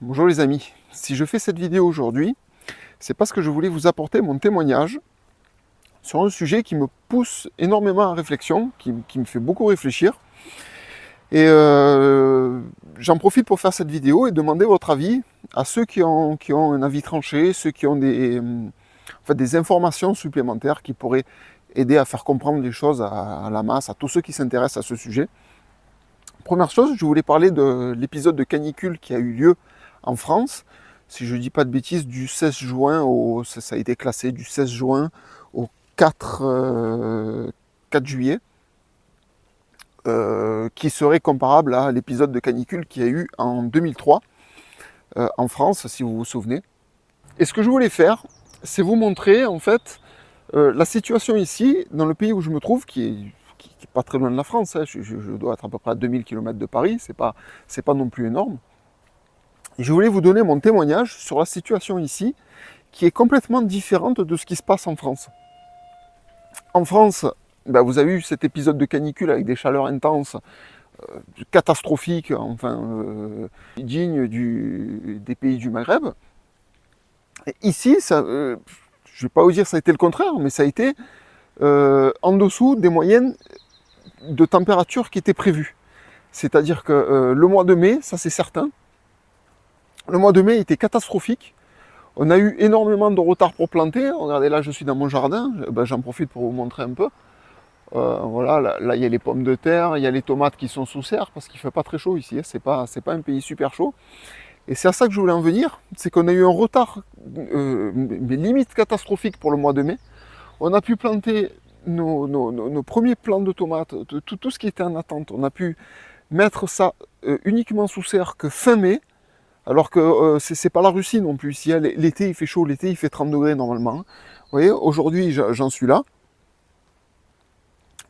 Bonjour les amis, si je fais cette vidéo aujourd'hui, c'est parce que je voulais vous apporter mon témoignage sur un sujet qui me pousse énormément à réflexion, qui me fait beaucoup réfléchir. Et j'en profite pour faire cette vidéo et demander votre avis à ceux qui ont un avis tranché, ceux qui ont des informations supplémentaires qui pourraient aider à faire comprendre les choses à la masse, à tous ceux qui s'intéressent à ce sujet. Première chose, je voulais parler de l'épisode de canicule qui a eu lieu en France. Si je ne dis pas de bêtises, du 16 juin, ça a été classé du 16 juin au 4 juillet, qui serait comparable à l'épisode de canicule qu'il y a eu en 2003 en France, si vous vous souvenez. Et ce que je voulais faire, c'est vous montrer en fait la situation ici, dans le pays où je me trouve, qui est pas très loin de la France, hein. Je dois être à peu près à 2000 km de Paris, c'est pas non plus énorme. Et je voulais vous donner mon témoignage sur la situation ici, qui est complètement différente de ce qui se passe en France. En France, vous avez eu cet épisode de canicule avec des chaleurs intenses, catastrophiques, dignes des pays du Maghreb. Et ici, je ne vais pas vous dire que ça a été le contraire, mais ça a été en dessous des moyennes de température qui étaient prévues. C'est-à-dire que le mois de mai, ça c'est certain, le mois de mai était catastrophique. On a eu énormément de retard pour planter. Regardez, là je suis dans mon jardin, j'en profite pour vous montrer un peu. Voilà, là il y a les pommes de terre, il y a les tomates qui sont sous serre parce qu'il ne fait pas très chaud ici, hein. C'est pas un pays super chaud. Et c'est à ça que je voulais en venir, c'est qu'on a eu un retard, mais limite catastrophique pour le mois de mai. On a pu planter nos premiers plants de tomates, tout ce qui était en attente. On a pu mettre ça uniquement sous serre que fin mai, alors que c'est pas la Russie non plus. Ici, l'été il fait chaud, l'été il fait 30 degrés normalement. Vous voyez, aujourd'hui j'en suis là.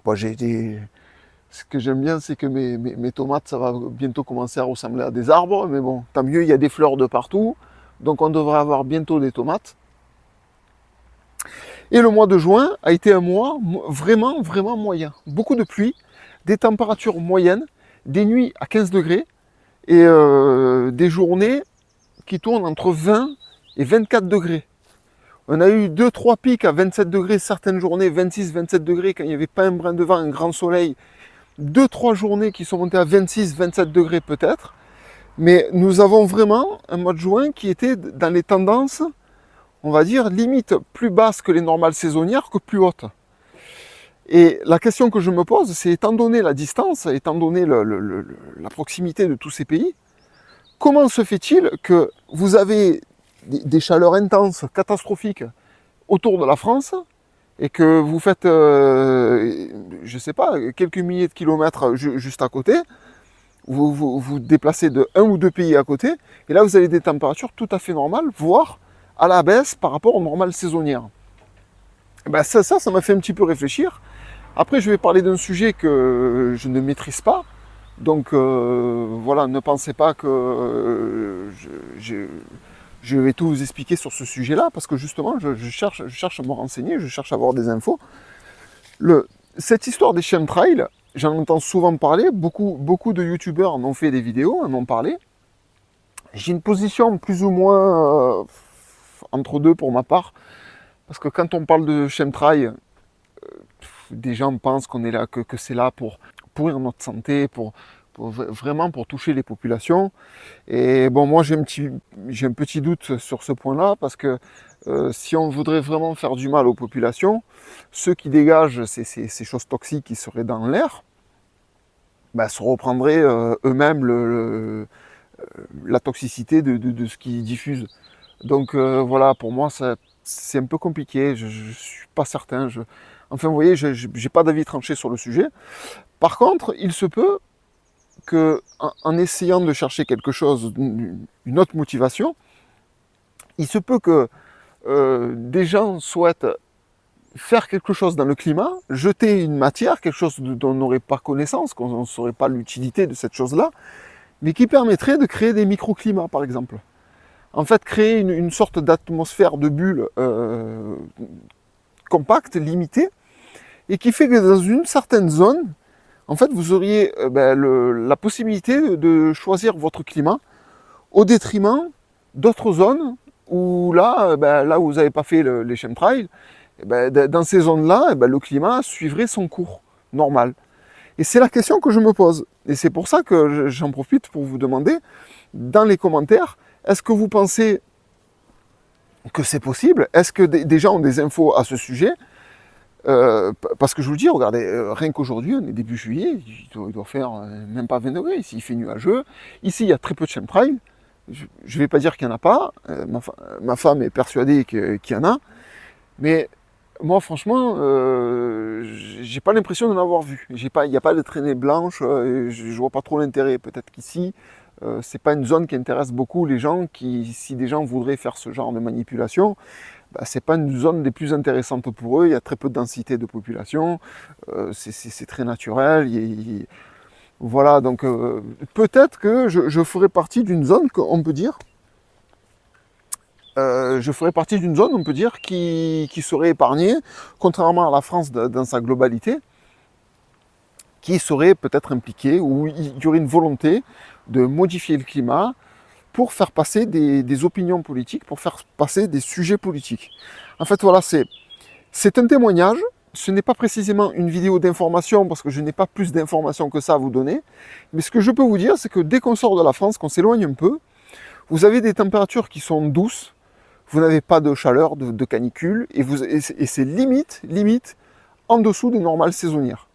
Bon, ce que j'aime bien, c'est que mes tomates, ça va bientôt commencer à ressembler à des arbres, mais bon, tant mieux, il y a des fleurs de partout, donc on devrait avoir bientôt des tomates. Et le mois de juin a été un mois vraiment, vraiment moyen. Beaucoup de pluie, des températures moyennes, des nuits à 15 degrés, et des journées qui tournent entre 20 et 24 degrés. On a eu 2-3 pics à 27 degrés, certaines journées 26-27 degrés quand il n'y avait pas un brin de vent, un grand soleil. 2-3 journées qui sont montées à 26-27 degrés peut-être. Mais nous avons vraiment un mois de juin qui était dans les tendances, on va dire, limite plus basses que les normales saisonnières que plus hautes. Et la question que je me pose, c'est étant donné la distance, étant donné la proximité de tous ces pays, comment se fait-il que vous avez des chaleurs intenses, catastrophiques autour de la France et que vous faites, je ne sais pas, quelques milliers de kilomètres juste à côté, vous déplacez de un ou deux pays à côté, et là vous avez des températures tout à fait normales, voire à la baisse par rapport aux normales saisonnières. Ça m'a fait un petit peu réfléchir. Après, je vais parler d'un sujet que je ne maîtrise pas. Donc voilà, ne pensez pas que je vais tout vous expliquer sur ce sujet-là, parce que justement, je cherche à me renseigner, je cherche à avoir des infos. Cette histoire des chemtrails, j'en entends souvent parler, beaucoup de youtubeurs en ont fait des vidéos, en ont parlé. J'ai une position plus ou moins entre deux pour ma part, parce que quand on parle de chemtrails, des gens pensent qu'on est là, que c'est là pour pourrir notre santé, vraiment pour toucher les populations. Et bon, moi j'ai un petit doute sur ce point-là, parce que si on voudrait vraiment faire du mal aux populations, ceux qui dégagent ces choses toxiques qui seraient dans l'air, se reprendraient eux-mêmes la toxicité de ce qu'ils diffusent. Donc voilà, pour moi c'est un peu compliqué, je ne suis pas certain. Enfin, vous voyez, je n'ai pas d'avis tranché sur le sujet. Par contre, il se peut qu'en essayant de chercher quelque chose, une autre motivation, il se peut que des gens souhaitent faire quelque chose dans le climat, jeter une matière, quelque chose dont on n'aurait pas connaissance, qu'on ne saurait pas l'utilité de cette chose-là, mais qui permettrait de créer des microclimats, par exemple. En fait, créer une sorte d'atmosphère de bulle compacte, limitée, et qui fait que dans une certaine zone, en fait, vous auriez la possibilité de choisir votre climat au détriment d'autres zones où là, là où vous n'avez pas fait les chemtrails, dans ces zones-là, le climat suivrait son cours normal. Et c'est la question que je me pose. Et c'est pour ça que j'en profite pour vous demander, dans les commentaires, est-ce que vous pensez que c'est possible? Est-ce que des gens ont des infos à ce sujet? Parce que je vous le dis, regardez, rien qu'aujourd'hui, on est début juillet, il doit faire même pas 20 degrés, ici il fait nuageux, ici il y a très peu de chemtrails, je ne vais pas dire qu'il n'y en a pas, ma femme est persuadée qu'il y en a, mais moi franchement, j'ai pas l'impression d'en avoir vu, il n'y a pas de traînée blanche, je vois pas trop l'intérêt, peut-être qu'ici, c'est pas une zone qui intéresse beaucoup les gens, si des gens voudraient faire ce genre de manipulation, c'est pas une zone des plus intéressantes pour eux, il y a très peu de densité de population, c'est très naturel, voilà, donc peut-être que je ferai partie d'une zone qu'on peut dire, qui serait épargnée, contrairement à la France dans sa globalité, qui serait peut-être impliquée, où il y aurait une volonté de modifier le climat, pour faire passer des opinions politiques, pour faire passer des sujets politiques. En fait, voilà, c'est un témoignage. Ce n'est pas précisément une vidéo d'information, parce que je n'ai pas plus d'informations que ça à vous donner. Mais ce que je peux vous dire, c'est que dès qu'on sort de la France, qu'on s'éloigne un peu, vous avez des températures qui sont douces, vous n'avez pas de chaleur, de canicule, et c'est limite en dessous des normales saisonnières.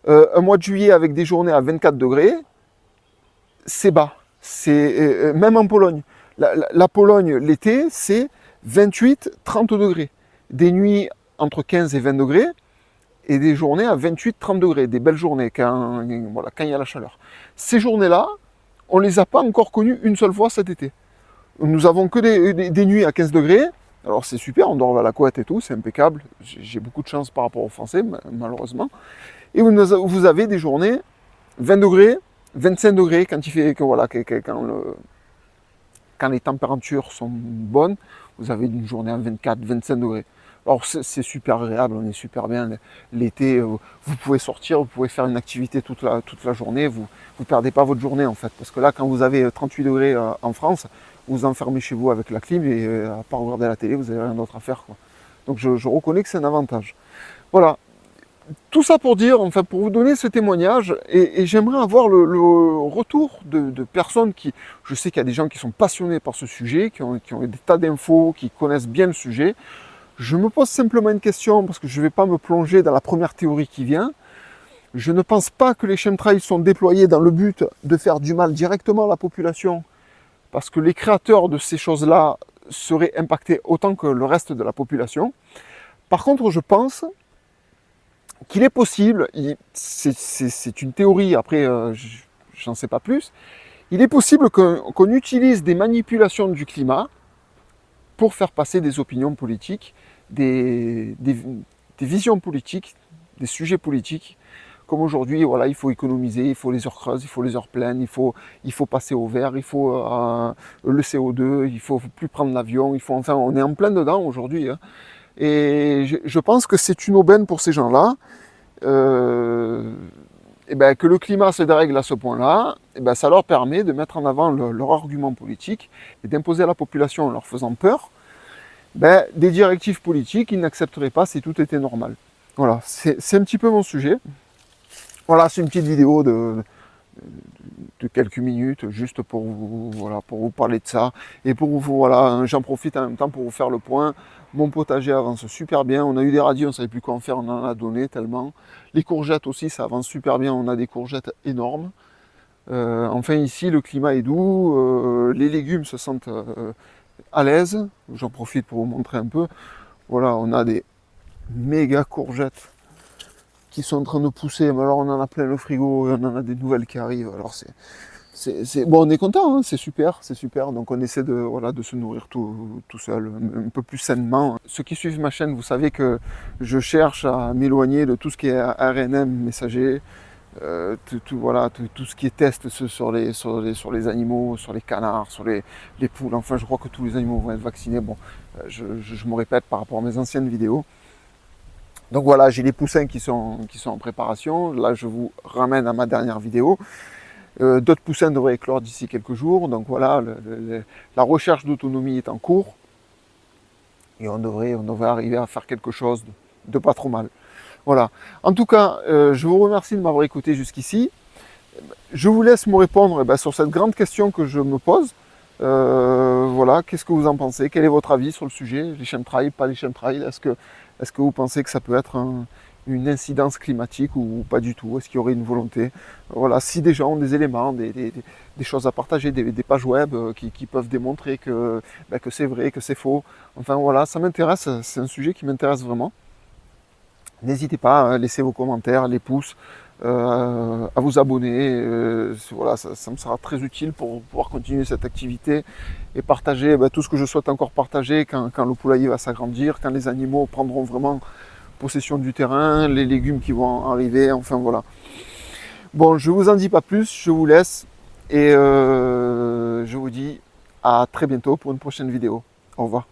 Un mois de juillet avec des journées à 24 degrés, c'est bas. C'est même en Pologne. La Pologne, l'été, c'est 28-30 degrés. Des nuits entre 15 et 20 degrés et des journées à 28-30 degrés. Des belles journées quand il y a la chaleur. Ces journées-là, on ne les a pas encore connues une seule fois cet été. Nous avons que des nuits à 15 degrés. Alors c'est super, on dort à la couette et tout, c'est impeccable. J'ai beaucoup de chance par rapport aux Français, malheureusement. Et vous avez des journées 20 degrés, 25 degrés quand il fait quand les températures sont bonnes, vous avez une journée à 24, 25 degrés. Alors c'est super agréable, on est super bien. L'été, vous pouvez sortir, vous pouvez faire une activité toute la journée, vous ne perdez pas votre journée en fait. Parce que là, quand vous avez 38 degrés en France, vous vous enfermez chez vous avec la clim et à part regarder la télé, vous n'avez rien d'autre à faire, quoi. Donc je reconnais que c'est un avantage. Voilà. Tout ça pour dire, enfin, pour vous donner ce témoignage, et j'aimerais avoir le retour de personnes qui, je sais qu'il y a des gens qui sont passionnés par ce sujet, qui ont des tas d'infos, qui connaissent bien le sujet. Je me pose simplement une question, parce que je ne vais pas me plonger dans la première théorie qui vient. Je ne pense pas que les chemtrails sont déployés dans le but de faire du mal directement à la population, parce que les créateurs de ces choses-là seraient impactés autant que le reste de la population. Par contre, je pense qu'il est possible, c'est une théorie, après j'en sais pas plus, il est possible qu'on utilise des manipulations du climat pour faire passer des opinions politiques, des visions politiques, des sujets politiques, comme aujourd'hui, voilà, il faut économiser, il faut les heures creuses, il faut les heures pleines, il faut passer au vert, il faut le CO2, il faut plus prendre l'avion, enfin on est en plein dedans aujourd'hui, hein. Et je pense que c'est une aubaine pour ces gens-là, que le climat se dérègle à ce point-là, ça leur permet de mettre en avant leur argument politique et d'imposer à la population en leur faisant peur des directives politiques qu'ils n'accepteraient pas si tout était normal. Voilà, c'est un petit peu mon sujet. Voilà, c'est une petite vidéo de quelques minutes, juste pour vous parler de ça. Et pour vous, voilà, j'en profite en même temps pour vous faire le point. Mon potager avance super bien. On a eu des radis, on ne savait plus quoi en faire, on en a donné tellement. Les courgettes aussi, ça avance super bien. On a des courgettes énormes. Enfin, ici, le climat est doux. Les légumes se sentent à l'aise. J'en profite pour vous montrer un peu. Voilà, on a des méga courgettes qui sont en train de pousser, mais alors on en a plein le frigo, on en a des nouvelles qui arrivent, alors bon, on est content, hein, c'est super, donc on essaie de se nourrir tout seul, un peu plus sainement. Ceux qui suivent ma chaîne, vous savez que je cherche à m'éloigner de tout ce qui est RNM messager, tout ce qui est test sur les animaux, sur les canards, sur les poules, enfin je crois que tous les animaux vont être vaccinés, bon, je me répète par rapport à mes anciennes vidéos. Donc voilà, j'ai les poussins qui sont en préparation. Là, je vous ramène à ma dernière vidéo. D'autres poussins devraient éclore d'ici quelques jours. Donc voilà, la recherche d'autonomie est en cours. Et on devrait arriver à faire quelque chose de pas trop mal. Voilà. En tout cas, je vous remercie de m'avoir écouté jusqu'ici. Je vous laisse me répondre sur cette grande question que je me pose. Voilà, qu'est-ce que vous en pensez? Quel est votre avis sur le sujet? Les chemtrails, pas les chemtrails? Est-ce que vous pensez que ça peut être une incidence climatique ou pas du tout? Est-ce qu'il y aurait une volonté? Voilà, si des gens ont des éléments, des choses à partager, des pages web qui peuvent démontrer que c'est vrai, que c'est faux. Enfin voilà, ça m'intéresse, c'est un sujet qui m'intéresse vraiment. N'hésitez pas à laisser vos commentaires, les pouces, à vous abonner. Voilà, ça me sera très utile pour pouvoir continuer cette activité et partager tout ce que je souhaite encore partager quand le poulailler va s'agrandir, quand les animaux prendront vraiment possession du terrain, les légumes qui vont arriver, enfin voilà. Bon, je vous en dis pas plus, je vous laisse et je vous dis à très bientôt pour une prochaine vidéo. Au revoir.